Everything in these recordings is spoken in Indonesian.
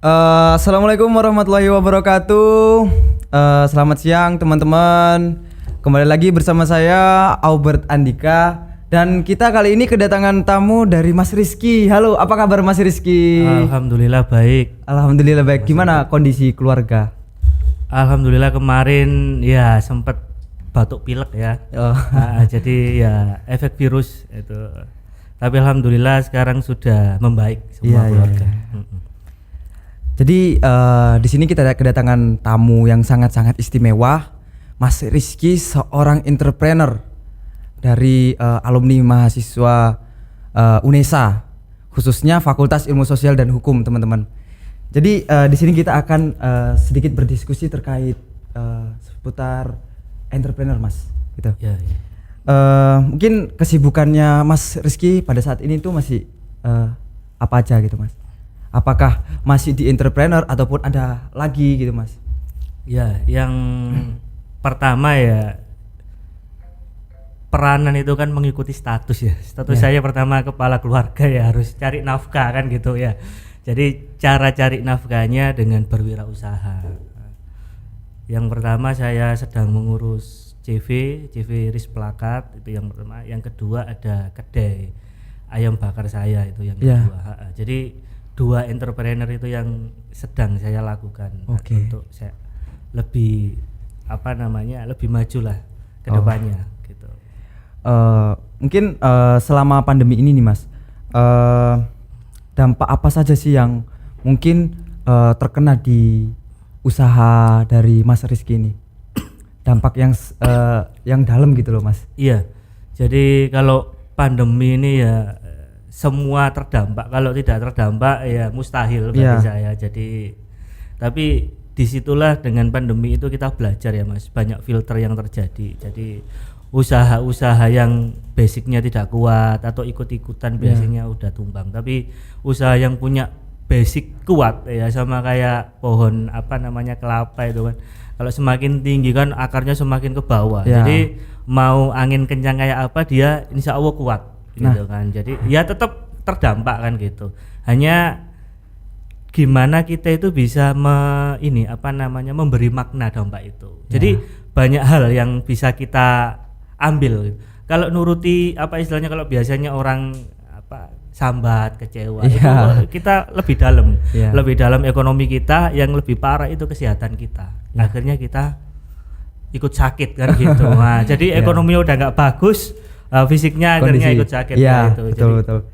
Assalamualaikum warahmatullahi wabarakatuh. Selamat siang teman-teman. Kembali lagi bersama saya Aubert Andika dan kita kali ini kedatangan tamu dari Mas Rizky. Halo, apa kabar Mas Rizky? Alhamdulillah baik. Alhamdulillah baik. Gimana kondisi keluarga? Alhamdulillah kemarin ya sempat batuk pilek ya. Jadi ya efek virus itu. Tapi alhamdulillah sekarang sudah membaik semua keluarga. Jadi di sini kita ada kedatangan tamu yang sangat-sangat istimewa, Mas Rizky, seorang entrepreneur dari alumni mahasiswa UNESA, khususnya Fakultas Ilmu Sosial dan Hukum, teman-teman. Jadi di sini kita akan sedikit berdiskusi terkait seputar entrepreneur, Mas. Gitu. Ya. Mungkin kesibukannya Mas Rizky pada saat ini tuh masih apa aja gitu, Mas? Apakah masih di entrepreneur ataupun ada lagi gitu, Mas? Ya, yang pertama ya peranan itu kan mengikuti status ya. Status saya pertama kepala keluarga ya, harus cari nafkah kan gitu ya. Jadi cara cari nafkahnya dengan berwirausaha. Yang pertama saya sedang mengurus CV Risk Plakat, itu yang pertama. Yang kedua ada kedai ayam bakar saya, itu yang kedua. Jadi dua entrepreneur itu yang sedang saya lakukan untuk saya lebih lebih maju lah ke depannya gitu. Mungkin selama pandemi ini nih, Mas, dampak apa saja sih yang mungkin terkena di usaha dari Mas Rizky ini? Dampak yang dalam gitu loh, Mas. Iya. Jadi kalau pandemi ini ya semua terdampak, kalau tidak terdampak ya mustahil bagi saya. Jadi tapi disitulah dengan pandemi itu kita belajar ya, Mas, banyak filter yang terjadi. Jadi usaha-usaha yang basicnya tidak kuat atau ikut-ikutan biasanya udah tumbang, tapi usaha yang punya basic kuat ya, sama kayak pohon kelapa itu kan, kalau semakin tinggi kan akarnya semakin ke bawah. Jadi mau angin kencang kayak apa dia insya Allah kuat gitu kan. Jadi ya tetap terdampak kan gitu. Hanya gimana kita itu bisa memberi makna dampak itu. Jadi banyak hal yang bisa kita ambil. Kalau nuruti istilahnya, kalau biasanya orang sambat, kecewa, itu kita lebih dalam. Lebih dalam ekonomi kita, yang lebih parah itu kesehatan kita. Akhirnya kita ikut sakit kan gitu. Nah, jadi ekonomi udah nggak bagus, fisiknya akhirnya ikut sakit gitu. Betul.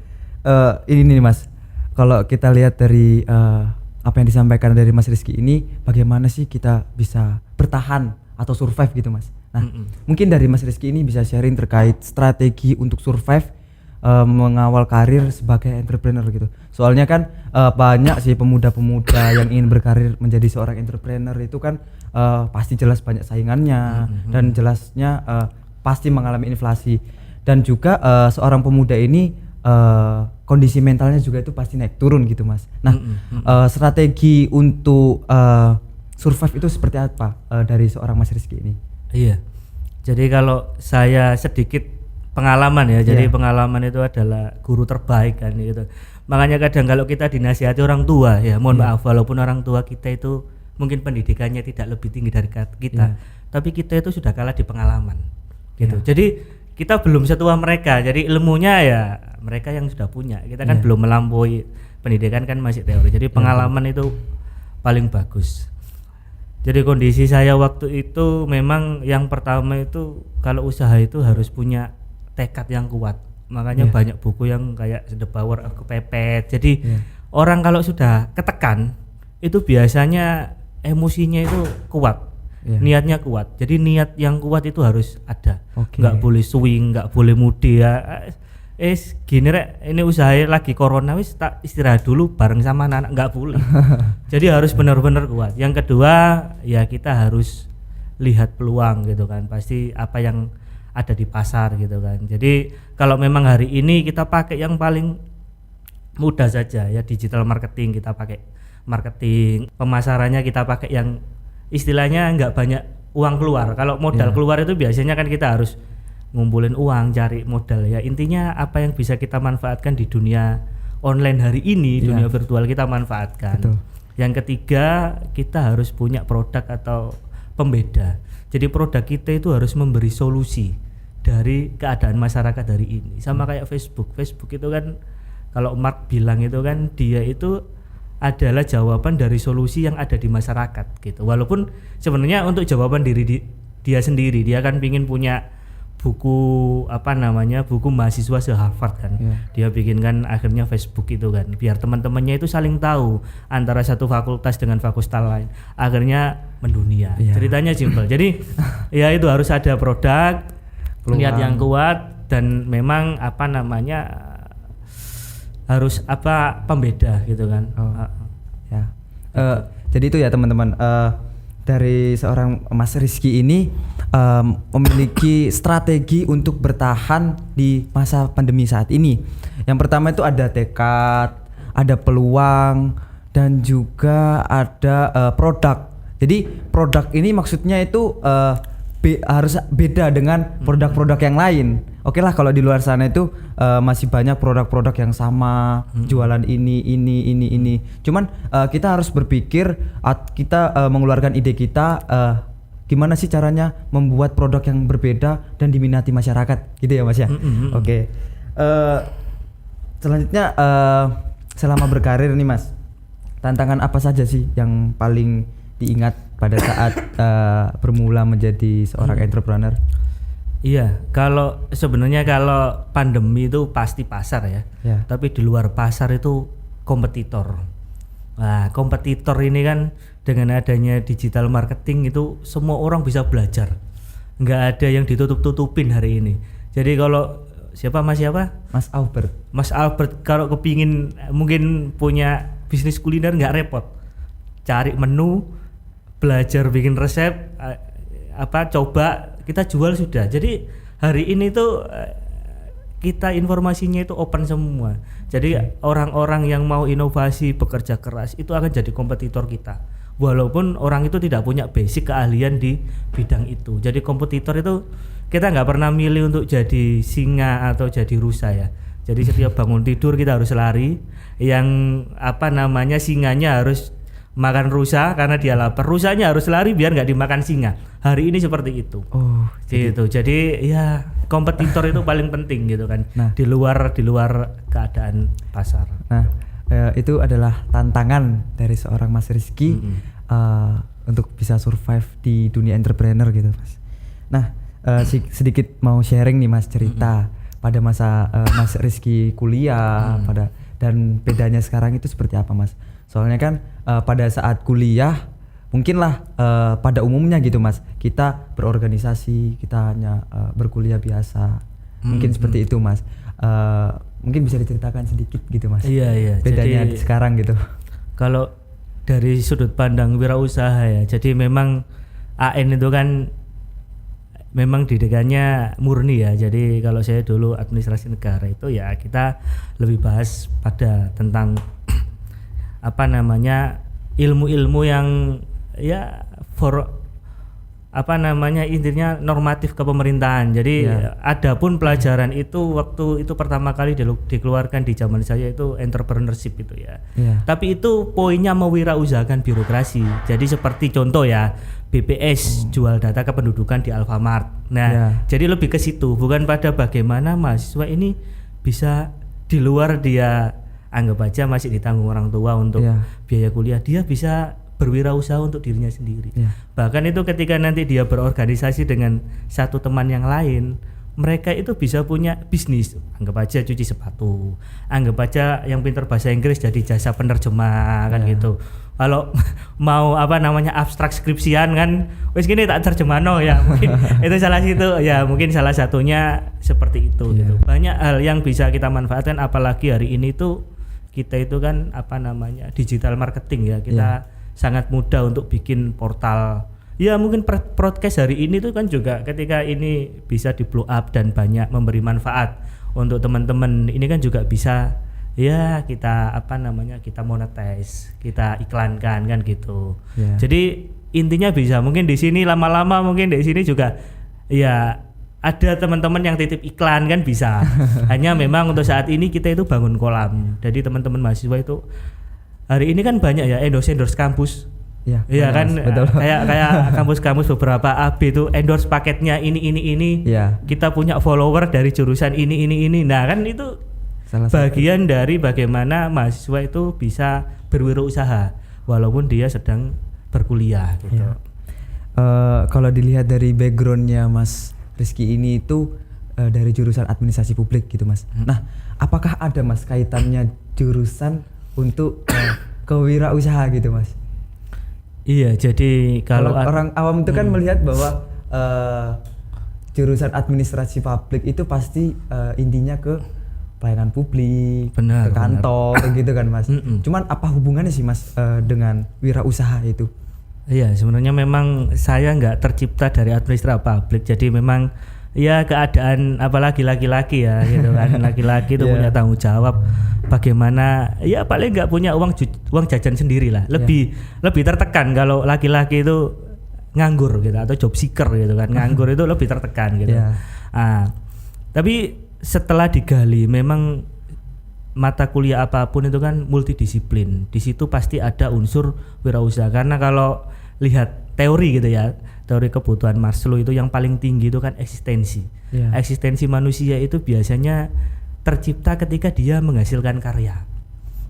Ini nih, Mas, kalau kita lihat dari apa yang disampaikan dari Mas Rizky ini, bagaimana sih kita bisa bertahan atau survive gitu, Mas? Nah, mungkin dari Mas Rizky ini bisa sharing terkait strategi untuk survive mengawal karir sebagai entrepreneur gitu. Soalnya kan banyak sih pemuda-pemuda yang ingin berkarir menjadi seorang entrepreneur itu kan pasti jelas banyak saingannya dan jelasnya pasti mengalami inflasi, dan juga seorang pemuda ini kondisi mentalnya juga itu pasti naik turun gitu, Mas. Nah, strategi untuk survive itu seperti apa dari seorang Mas Rizky ini? Iya. Jadi kalau saya sedikit pengalaman ya. Jadi pengalaman itu adalah guru terbaik kan gitu. Makanya kadang kalau kita dinasihati orang tua ya, mohon maaf, walaupun orang tua kita itu mungkin pendidikannya tidak lebih tinggi dari kita, tapi kita itu sudah kalah di pengalaman gitu. Jadi kita belum setua mereka, jadi ilmunya ya mereka yang sudah punya, kita kan belum melampaui, pendidikan kan masih teori, jadi pengalaman itu paling bagus. Jadi kondisi saya waktu itu memang yang pertama itu kalau usaha itu harus punya tekad yang kuat, makanya banyak buku yang kayak The Power of Kepepet. Jadi orang kalau sudah ketekan itu biasanya emosinya itu kuat, niatnya kuat. Jadi niat yang kuat itu harus ada, nggak boleh swing, nggak boleh mudi ya. Gini rek, ini usaha lagi corona, wis tak istirahat dulu bareng sama anak, nggak boleh. Jadi harus benar-benar kuat. Yang kedua ya kita harus lihat peluang gitu kan, pasti apa yang ada di pasar gitu kan. Jadi kalau memang hari ini kita pakai yang paling mudah saja ya, digital marketing, kita pakai marketing, pemasarannya kita pakai yang istilahnya nggak banyak uang keluar. Kalau modal keluar itu biasanya kan kita harus ngumpulin uang, cari modal ya. Intinya apa yang bisa kita manfaatkan di dunia online hari ini, dunia virtual kita manfaatkan. Yang ketiga, kita harus punya produk atau pembeda. Jadi produk kita itu harus memberi solusi dari keadaan masyarakat hari ini. Sama kayak Facebook. Facebook itu kan kalau Mark bilang itu kan dia itu adalah jawaban dari solusi yang ada di masyarakat gitu. Walaupun sebenarnya untuk jawaban dia sendiri, dia kan pingin punya buku buku mahasiswa se-Harvard kan. Dia bikin kan akhirnya Facebook itu kan biar teman-temannya itu saling tahu antara satu fakultas dengan fakultas lain. Akhirnya mendunia. Ceritanya simpel. Jadi ya itu harus ada produk, niat yang kuat, dan memang harus pembeda gitu kan. Jadi itu ya teman-teman, dari seorang Mas Rizky ini memiliki strategi untuk bertahan di masa pandemi saat ini. Yang pertama itu ada tekad, ada peluang, dan juga ada produk. Jadi produk ini maksudnya itu harus beda dengan produk-produk yang lain. Oke lah, kalau di luar sana itu masih banyak produk-produk yang sama, jualan ini. Cuman kita harus berpikir, kita mengeluarkan ide kita, gimana sih caranya membuat produk yang berbeda dan diminati masyarakat, gitu ya Mas ya. Oke. Selanjutnya selama berkarir nih Mas, tantangan apa saja sih yang paling diingat pada saat bermula menjadi seorang entrepreneur? Iya, sebenarnya kalau pandemi itu pasti pasar ya. Tapi di luar pasar itu kompetitor. Nah, kompetitor ini kan dengan adanya digital marketing itu semua orang bisa belajar. Nggak ada yang ditutup-tutupin hari ini. Jadi kalau Mas Albert kalau kepingin mungkin punya bisnis kuliner nggak repot. Cari menu, belajar bikin resep, coba kita jual sudah. Jadi hari ini tuh kita informasinya itu open semua. Jadi orang-orang yang mau inovasi, bekerja keras itu akan jadi kompetitor kita. Walaupun orang itu tidak punya basic keahlian di bidang itu. Jadi kompetitor itu kita nggak pernah milih untuk jadi singa atau jadi rusa ya. Jadi setiap bangun tidur kita harus lari. Yang singanya harus makan rusa karena dia lapar. Rusanya harus lari biar nggak dimakan singa. Hari ini seperti itu. Gitu. Jadi ya kompetitor itu paling penting gitu kan. Di luar keadaan pasar. Itu adalah tantangan dari seorang Mas Rizky untuk bisa survive di dunia entrepreneur gitu Mas. Sedikit mau sharing nih Mas, cerita pada masa Mas Rizky kuliah dan bedanya sekarang itu seperti apa Mas? Soalnya kan pada saat kuliah mungkinlah pada umumnya gitu Mas, kita berorganisasi, kita hanya berkuliah biasa. Mungkin seperti itu Mas. Mungkin bisa diceritakan sedikit gitu Mas. Iya. Bedanya jadi, sekarang gitu. Kalau dari sudut pandang wirausaha ya, jadi memang AN itu kan memang didikannya murni ya. Jadi kalau saya dulu administrasi negara itu ya kita lebih bahas pada tentang ilmu-ilmu yang ya intinya normatif kepemerintahan. Jadi adapun pelajaran itu waktu itu pertama kali dikeluarkan di zaman saya itu entrepreneurship itu ya. Tapi itu poinnya mewirausahakan birokrasi. Jadi seperti contoh ya, BPS jual data kependudukan di Alfamart. Jadi lebih ke situ, bukan pada bagaimana mahasiswa ini bisa di luar dia anggap aja masih ditanggung orang tua untuk biaya kuliah, dia bisa berwirausaha untuk dirinya sendiri. Bahkan itu ketika nanti dia berorganisasi dengan satu teman yang lain, mereka itu bisa punya bisnis. Anggap aja cuci sepatu, anggap aja yang pintar bahasa Inggris jadi jasa penerjemah kan gitu. Kalau mau abstrak skripsian kan, wes gini tak terjemahno ya, mungkin itu salah satunya seperti itu gitu. Banyak hal yang bisa kita manfaatkan, apalagi hari ini tuh kita itu kan digital marketing ya, kita sangat mudah untuk bikin portal. Ya mungkin podcast hari ini tuh kan juga ketika ini bisa di blow up dan banyak memberi manfaat untuk teman-teman, ini kan juga bisa ya kita kita monetize, kita iklankan kan gitu. Jadi intinya bisa, mungkin di sini lama-lama mungkin di sini juga ya ada teman-teman yang titip iklan kan bisa. Hanya memang untuk saat ini kita itu bangun kolam. Jadi teman-teman mahasiswa itu hari ini kan banyak ya endorse kampus. Iya. Iya kan, Mas, betul. kayak kampus-kampus beberapa AB itu endorse paketnya ini. Iya. Kita punya follower dari jurusan ini. Nah kan itu Salah bagian dari bagaimana mahasiswa itu bisa berwirausaha walaupun dia sedang berkuliah gitu. Iya. Kalau dilihat dari backgroundnya Mas Rizky ini itu dari jurusan administrasi publik gitu Mas. Nah, apakah ada Mas kaitannya jurusan untuk kewirausaha gitu Mas? Iya, jadi kalau orang awam itu kan melihat bahwa jurusan administrasi publik itu pasti intinya ke pelayanan publik, Benar, ke kantor gitu kan Mas. Cuman apa hubungannya sih Mas dengan wirausaha itu? Iya, sebenarnya memang saya nggak tercipta dari administrasi publik, jadi memang ya keadaan apalagi laki-laki ya gitu kan. Laki-laki itu punya tanggung jawab bagaimana ya paling nggak punya uang jajan sendiri lah, lebih tertekan kalau laki-laki itu nganggur gitu atau job seeker gitu kan. Nganggur itu lebih tertekan gitu. Tapi setelah digali memang mata kuliah apapun itu kan multidisiplin. Di situ pasti ada unsur wirausaha karena kalau lihat teori gitu ya, teori kebutuhan Maslow itu yang paling tinggi itu kan eksistensi. Eksistensi manusia itu biasanya tercipta ketika dia menghasilkan karya.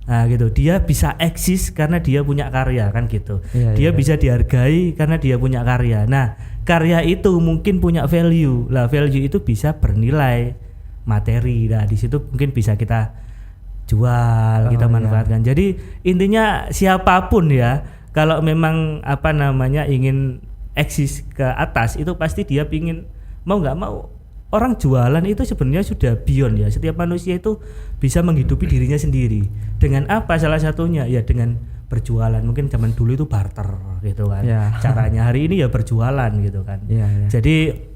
Nah gitu, dia bisa eksis karena dia punya karya kan gitu. Dia bisa dihargai karena dia punya karya. Nah karya itu mungkin punya value. Lah value itu bisa bernilai materi. Nah di situ mungkin bisa kita jual, kita manfaatkan. Jadi intinya siapapun ya, kalau memang ingin eksis ke atas itu pasti dia pingin mau nggak mau. Orang jualan itu sebenarnya sudah beyond ya. Setiap manusia itu bisa menghidupi dirinya sendiri. Dengan apa salah satunya? Ya dengan berjualan. Mungkin zaman dulu itu barter gitu kan. Caranya hari ini ya berjualan gitu kan. Jadi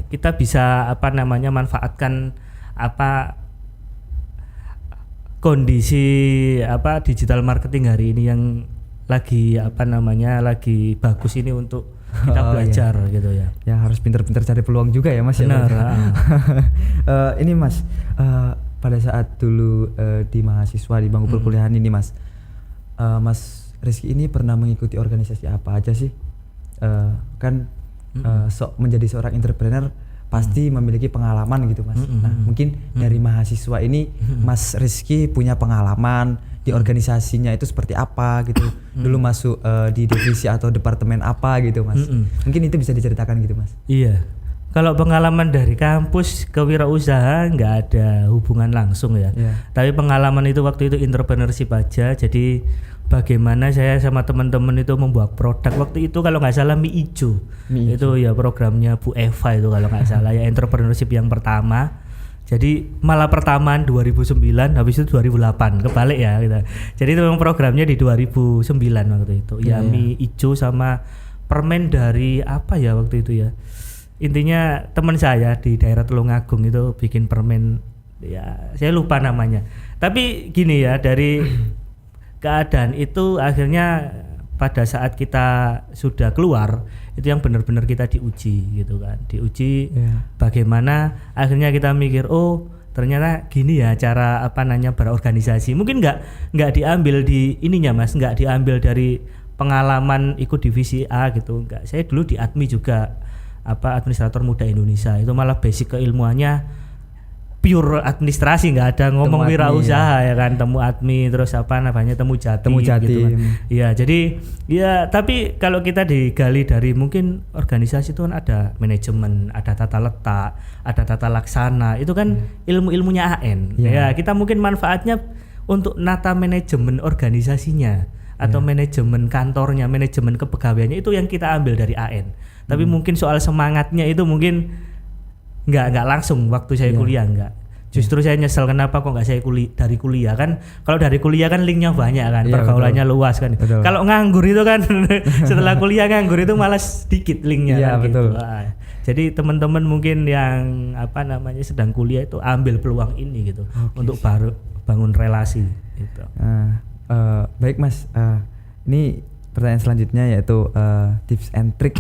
kita bisa manfaatkan kondisi digital marketing hari ini yang lagi lagi bagus ini untuk kita belajar gitu ya. Ya harus pintar-pintar cari peluang juga ya Mas. Benar. Ini Mas, pada saat dulu di mahasiswa di bangku perkuliahan ini Mas, Mas Rizky ini pernah mengikuti organisasi apa aja sih? Menjadi seorang entrepreneur pasti memiliki pengalaman gitu Mas. Nah mungkin dari mahasiswa ini Mas Rizky punya pengalaman di organisasinya itu seperti apa gitu. Dulu masuk di divisi atau departemen apa gitu Mas. Mungkin itu bisa diceritakan gitu Mas. Iya. Kalau pengalaman dari kampus ke wirausaha nggak ada hubungan langsung ya. Tapi pengalaman itu waktu itu entrepreneurship aja. Jadi bagaimana saya sama teman-teman itu membuat produk waktu itu kalau nggak salah mie ijo. Itu ya programnya Bu Eva itu kalau nggak salah ya, entrepreneurship yang pertama. Jadi malah pertamaan 2009, habis itu 2008, kebalik ya gitu. Jadi itu memang programnya di 2009 waktu itu. Mie ijo sama permen dari apa ya waktu itu ya. Intinya teman saya di daerah Tulungagung itu bikin permen, ya saya lupa namanya. Tapi gini ya, dari keadaan itu akhirnya pada saat kita sudah keluar itu yang benar-benar kita diuji gitu kan, bagaimana akhirnya kita mikir ternyata gini ya cara berorganisasi. Mungkin nggak diambil di ininya Mas, nggak diambil dari pengalaman ikut divisi A gitu, enggak. Saya dulu di ADMI juga administrator muda Indonesia, itu malah basic keilmuannya pure administrasi, nggak ada ngomong wirausaha ya kan, temu admi terus temu jatim gitu kan. Ya jadi ya tapi kalau kita digali dari mungkin organisasi itu kan ada manajemen, ada tata letak, ada tata laksana, itu kan ilmu-ilmunya AN. Ya kita mungkin manfaatnya untuk nata manajemen organisasinya atau manajemen kantornya, manajemen kepegawaiannya itu yang kita ambil dari AN. Tapi mungkin soal semangatnya itu mungkin nggak langsung waktu saya kuliah enggak. Justru saya nyesel kenapa kok nggak saya dari kuliah kan. Kalau dari kuliah kan linknya banyak kan, pergaulannya luas kan. Kalau nganggur itu kan setelah kuliah nganggur itu malah sedikit linknya kan gitu. Jadi teman-teman mungkin yang sedang kuliah itu ambil peluang ini gitu untuk baru bangun relasi gitu. Baik Mas, ini pertanyaan selanjutnya yaitu tips and trick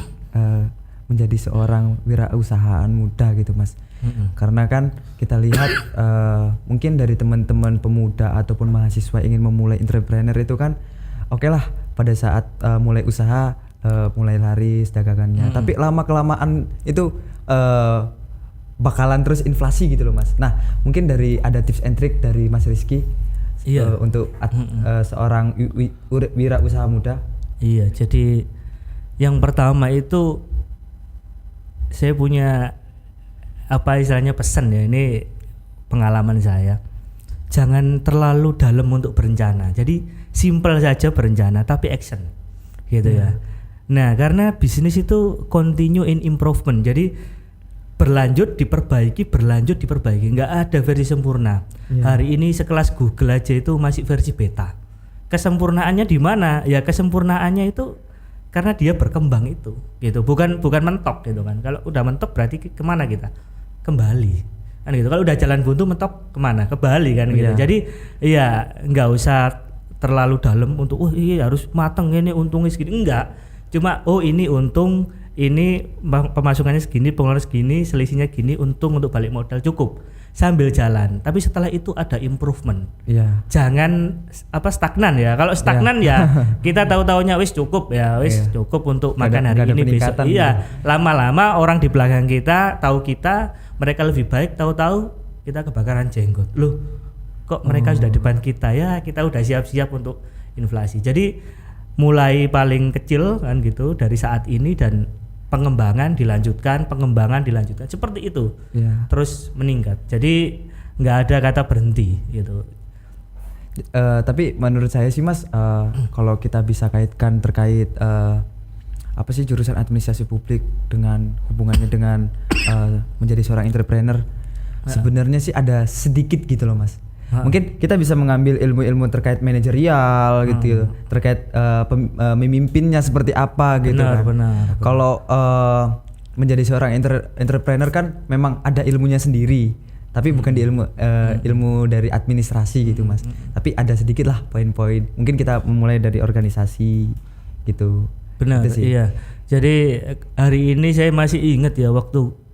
menjadi seorang wirausahaan muda gitu Mas. Karena kan kita lihat mungkin dari teman-teman pemuda ataupun mahasiswa ingin memulai entrepreneur itu kan oke lah pada saat mulai usaha mulai laris dagangannya, tapi lama kelamaan itu bakalan terus inflasi gitu loh Mas. Nah mungkin ada tips and trick dari Mas Rizky untuk seorang wirausaha muda. Iya, jadi yang pertama itu saya punya apa istilahnya pesan ya, ini pengalaman saya. Jangan terlalu dalam untuk berencana. Jadi simple saja berencana tapi action. Gitu ya. Nah, karena bisnis itu continue in improvement. Jadi berlanjut diperbaiki, nggak ada versi sempurna. Hari ini sekelas Google aja itu masih versi beta. Kesempurnaannya di mana? Ya kesempurnaannya itu karena dia berkembang itu, gitu. Bukan mentok gitu kan. Kalau udah mentok berarti kemana kita? Kembali, kan gitu. Kalau udah jalan buntu mentok kemana? Ke Bali kan gitu. Jadi ya nggak usah terlalu dalam untuk iya harus mateng ini untungnya segini, enggak. Cuma ini untung, ini pemasukannya segini, pengeluaran segini, selisihnya gini, untung untuk balik modal cukup sambil jalan. Tapi setelah itu ada improvement. Jangan stagnan ya. Kalau stagnan ya kita tahu-taunya wis cukup ya, wis cukup untuk makan hari ini besok. Iya, lama-lama orang di belakang kita tahu kita, mereka lebih baik, tahu-tahu kita kebakaran jenggot. Loh, kok mereka sudah depan kita ya, kita udah siap-siap untuk inflasi. Jadi mulai paling kecil kan gitu dari saat ini dan pengembangan dilanjutkan seperti itu, terus meningkat. Jadi nggak ada kata berhenti gitu. Tapi menurut saya sih Mas, kalau kita bisa kaitkan terkait apa sih jurusan administrasi publik dengan hubungannya dengan menjadi seorang entrepreneur, sebenarnya sih ada sedikit gitu loh Mas. Mungkin kita bisa mengambil ilmu-ilmu terkait manajerial gitu, terkait memimpinnya seperti apa gitu. Benar. Kalau menjadi seorang entrepreneur kan memang ada ilmunya sendiri, tapi bukan di ilmu dari administrasi gitu Mas. Tapi ada sedikit lah poin-poin. Mungkin kita memulai dari organisasi gitu. Benar, gitu iya. Jadi hari ini saya masih ingat ya waktu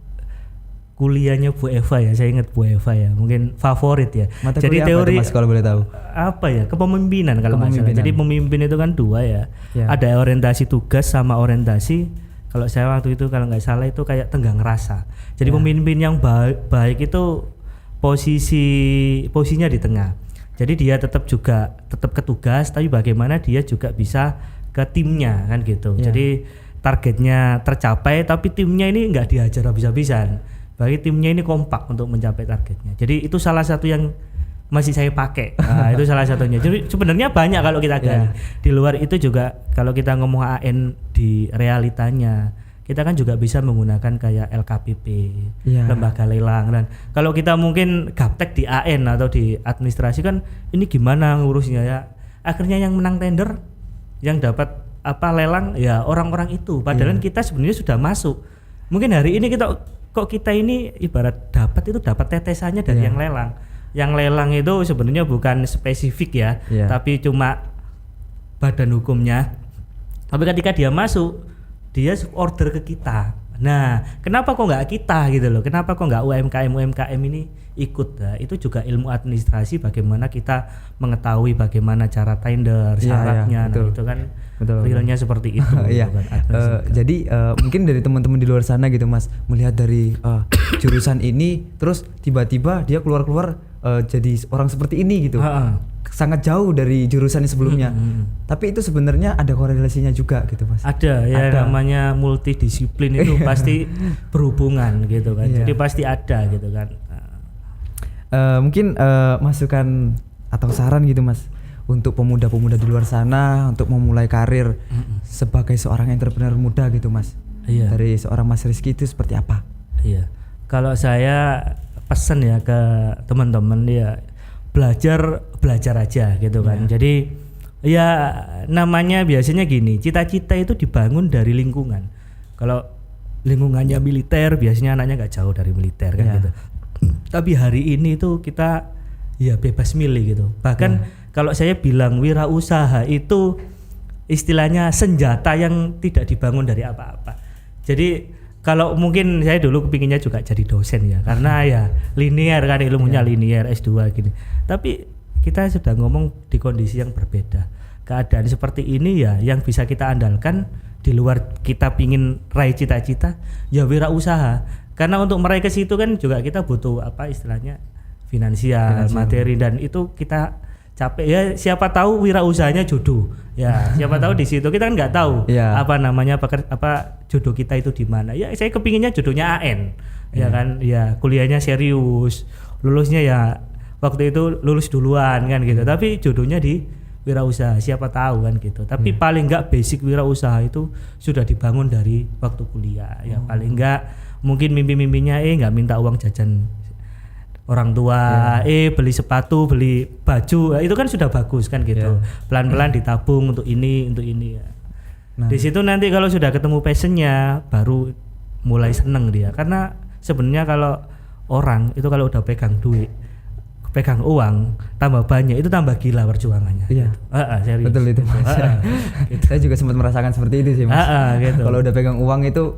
kuliahnya Bu Eva ya, saya ingat Bu Eva ya, mungkin favorit ya. Mata jadi teori apa Mas kalau boleh tahu? Apa ya, kepemimpinan kalau nggak salah. Jadi pemimpin itu kan dua ya, ada orientasi tugas sama orientasi. Kalau saya waktu itu kalau nggak salah itu kayak tenggang rasa. Jadi pemimpin yang baik itu posisinya di tengah. Jadi dia tetap ke tugas, tapi bagaimana dia juga bisa ke timnya kan gitu. Jadi targetnya tercapai, tapi timnya ini nggak dihajar habis-habisan. Bagi timnya ini kompak untuk mencapai targetnya. Jadi itu salah satu yang masih saya pakai. Nah, itu salah satunya. Jadi sebenarnya banyak kalau kita gali. Di luar itu juga kalau kita ngomong AN di realitanya, kita kan juga bisa menggunakan kayak LKPP, lembaga lelang. Dan kalau kita mungkin gaptek di AN atau di administrasi kan ini gimana ngurusnya ya. Akhirnya yang menang tender, yang dapat lelang ya orang-orang itu. Padahal kita sebenarnya sudah masuk. Mungkin hari ini kita ini ibarat dapat tetesannya dari yang lelang. Yang lelang itu sebenarnya bukan spesifik ya, tapi cuma badan hukumnya. Tapi ketika dia masuk, dia order ke kita. Nah, kenapa kok nggak kita gitu loh? Kenapa kok nggak UMKM ini ikut? Nah, itu juga ilmu administrasi, bagaimana kita mengetahui bagaimana cara tender, syaratnya. Nah, itu kan realnya seperti itu. Jadi mungkin dari teman-teman di luar sana gitu Mas, melihat dari jurusan ini, terus tiba-tiba dia keluar jadi orang seperti ini gitu. Sangat jauh dari jurusan sebelumnya. Tapi itu sebenarnya ada korelasinya juga gitu Mas. Ada. Namanya multidisiplin itu pasti berhubungan gitu kan. Jadi pasti ada gitu kan. Mungkin masukan atau saran gitu Mas untuk pemuda-pemuda di luar sana untuk memulai karir sebagai seorang entrepreneur muda gitu Mas. Dari seorang Mas Rizky itu seperti apa? Kalau saya pesan ya ke teman-teman ya belajar aja gitu kan. Jadi ya namanya biasanya gini, cita-cita itu dibangun dari lingkungan. Kalau lingkungannya militer biasanya anaknya nggak jauh dari militer kan gitu. Tapi hari ini tuh kita ya bebas milih gitu. Bahkan kalau saya bilang wirausaha itu istilahnya senjata yang tidak dibangun dari apa-apa. Jadi Kalau mungkin saya dulu kepinginnya juga jadi dosen ya, karena ya linear kan ilmunya linear S2 gini. Tapi kita sudah ngomong di kondisi yang berbeda. Keadaan seperti ini ya yang bisa kita andalkan di luar kita pingin raih cita-cita ya wirausaha. Karena untuk meraih ke situ kan juga kita butuh apa istilahnya finansial, materi, dan itu kita capek ya. Siapa tahu wirausahanya jodoh ya, siapa tahu di situ kita kan nggak tahu apa namanya apa jodoh kita itu di mana ya. Saya kepinginnya jodohnya AN ya kan, ya kuliahnya serius, lulusnya ya waktu itu lulus duluan kan gitu, tapi jodohnya di wirausaha, siapa tahu kan gitu. Tapi paling nggak basic wirausaha itu sudah dibangun dari waktu kuliah ya. Paling nggak mungkin mimpi-mimpinya nggak minta uang jajan orang tua, beli sepatu, beli baju, itu kan sudah bagus kan gitu. Pelan-pelan ditabung untuk ini ya. Di situ nanti kalau sudah ketemu passionnya, baru mulai seneng dia. Karena sebenarnya kalau orang itu kalau udah pegang duit, pegang uang, tambah banyak itu tambah gila perjuangannya. Iya. Serius. Betul itu. Gitu. Saya juga sempat merasakan seperti itu sih Mas. Gitu. Kalau udah pegang uang itu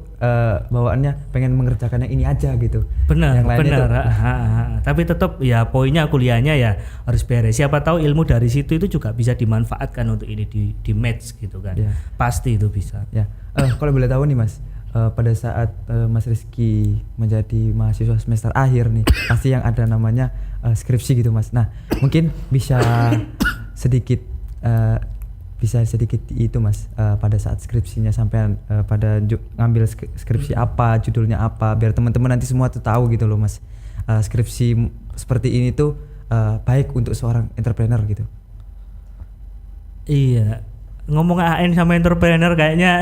bawaannya pengen mengerjakannya ini aja gitu. Benar, yang lainnya benar. Tapi tetap ya poinnya kuliahnya ya harus beres. Siapa tahu ilmu dari situ itu juga bisa dimanfaatkan untuk ini di match gitu kan. Pasti itu bisa. Ya. Kalau boleh tahu nih Mas, pada saat Mas Rizky menjadi mahasiswa semester akhir nih, pasti yang ada namanya skripsi gitu Mas. Nah, mungkin bisa sedikit itu Mas, pada saat skripsinya sampai pada ngambil skripsi apa, judulnya apa, biar teman-teman nanti semua tuh tahu gitu loh Mas. Skripsi seperti ini tuh baik untuk seorang entrepreneur gitu. Iya. Ngomong AN sama entrepreneur kayaknya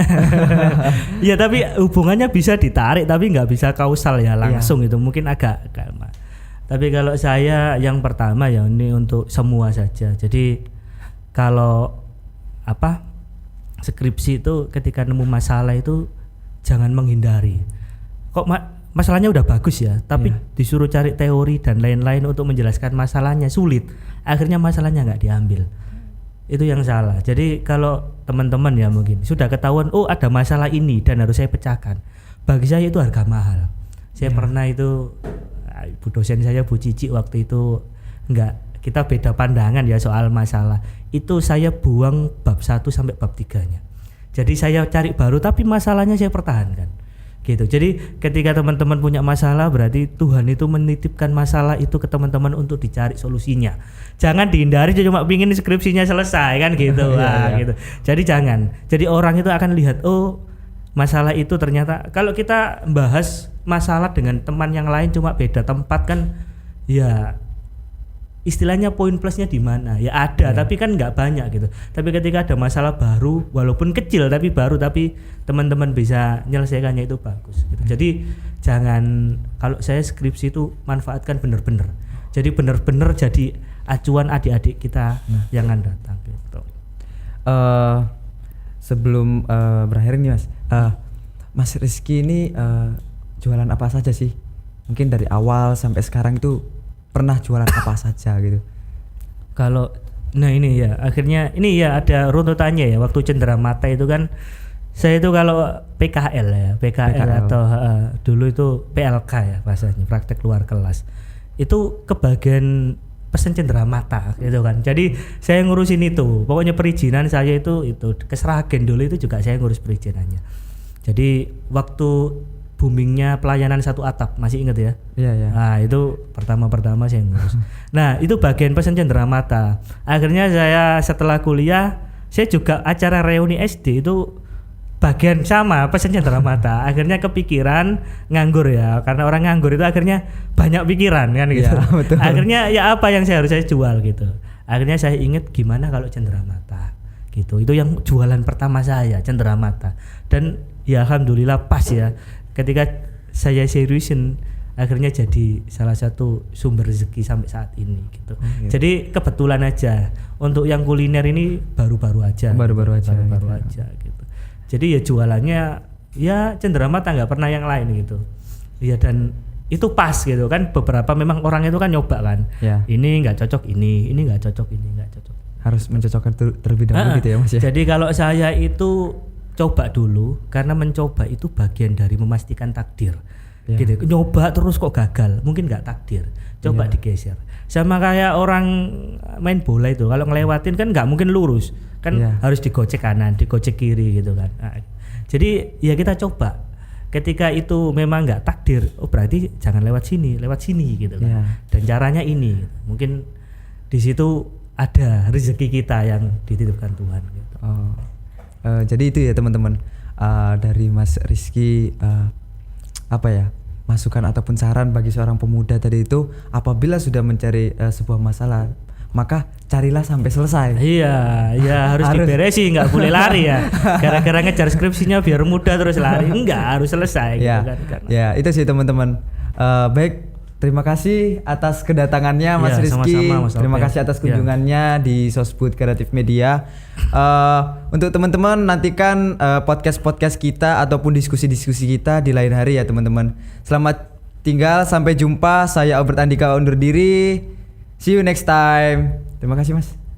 ya, tapi hubungannya bisa ditarik tapi nggak bisa kausal ya langsung itu mungkin agak. Tapi kalau saya yang pertama ya ini untuk semua saja. Jadi kalau skripsi itu ketika nemu masalah itu jangan menghindari. Kok masalahnya udah bagus ya, tapi disuruh cari teori dan lain-lain untuk menjelaskan masalahnya sulit. Akhirnya masalahnya nggak diambil. Itu yang salah. Jadi kalau teman-teman ya mungkin sudah ketahuan ada masalah ini dan harus saya pecahkan, bagi saya itu harga mahal. Saya pernah itu Bu dosen saya Bu Cici waktu itu kita beda pandangan ya soal masalah. Itu saya buang bab 1 sampai bab 3-nya. Jadi saya cari baru tapi masalahnya saya pertahankan. Gitu. Jadi ketika teman-teman punya masalah berarti Tuhan itu menitipkan masalah itu ke teman-teman untuk dicari solusinya. Jangan dihindari cuma pingin skripsinya selesai kan gitu. Gitu. Jadi jangan. Jadi orang itu akan lihat masalah itu ternyata kalau kita bahas masalah dengan teman yang lain cuma beda tempat kan ya istilahnya poin plusnya di mana ya ada tapi kan nggak banyak gitu. Tapi ketika ada masalah baru walaupun kecil tapi baru tapi teman-teman bisa menyelesaikannya itu bagus gitu. Jadi jangan, kalau saya skripsi itu manfaatkan bener-bener. Jadi bener-bener jadi acuan adik-adik kita yang akan datang gitu. Sebelum berakhir nih Mas, Mas Rizky ini jualan apa saja sih? Mungkin dari awal sampai sekarang itu pernah jualan apa saja gitu? Kalau ini ya akhirnya ini ya ada runtutannya ya. Waktu Cenderamata itu kan saya itu kalau PKL atau dulu itu PLK ya bahasanya, praktek luar kelas. Itu kebagian pesen Cenderamata gitu kan. Jadi saya ngurusin itu. Pokoknya perizinan saya itu ke Sragen dulu itu juga saya ngurus perizinannya. Jadi waktu boomingnya pelayanan satu atap, masih ingat ya? Iya. Nah itu pertama saya ngurus. Nah itu bagian pesen Cenderamata. Akhirnya saya setelah kuliah, saya juga acara reuni SD itu bagian sama pesen Cenderamata. Akhirnya kepikiran nganggur ya, karena orang nganggur itu akhirnya banyak pikiran kan gitu. Ya, betul. Akhirnya ya apa yang saya jual gitu. Akhirnya saya ingat gimana kalau Cenderamata gitu. Itu yang jualan pertama saya, Cenderamata. Dan ya alhamdulillah pas ya. Ketika saya seriusin akhirnya jadi salah satu sumber rezeki sampai saat ini gitu. Jadi kebetulan aja untuk yang kuliner ini baru-baru aja gitu. Jadi ya jualannya ya Cenderamata, nggak pernah yang lain gitu. Ya dan itu pas gitu kan, beberapa memang orang itu kan nyoba kan. Ya. Ini nggak cocok ini nggak cocok, ini nggak cocok. Harus mencocokkan terlebih dahulu gitu ya Mas ya. Jadi kalau saya itu coba dulu, karena mencoba itu bagian dari memastikan takdir. Ya. Gitu. Nyoba terus kok gagal, mungkin nggak takdir. Coba digeser. Sama kayak orang main bola itu, kalau ngelewatin kan nggak mungkin lurus, kan harus digocek kanan, digocek kiri gitu kan. Nah, jadi ya kita coba. Ketika itu memang nggak takdir, oh berarti jangan lewat sini gitu kan. Dan caranya ini, mungkin di situ ada rezeki kita yang dititipkan Tuhan. Gitu. Jadi itu ya teman-teman, dari Mas Rizky masukan ataupun saran bagi seorang pemuda tadi itu, apabila sudah mencari sebuah masalah, maka carilah sampai selesai. Iya harus diberesi, nggak boleh lari ya. Gara-gara ngejar skripsinya biar mudah terus lari, enggak, harus selesai. Ya, gitu kan. Ya itu sih teman-teman. Baik. Terima kasih atas kedatangannya Mas Rizky. Sama-sama, Mas Terima kasih atas kunjungannya di Sosbud Kreatif Media. Untuk teman-teman nantikan podcast kita ataupun diskusi-diskusi kita di lain hari ya teman-teman. Selamat tinggal, sampai jumpa. Saya Albert Andika undur diri. See you next time. Terima kasih Mas.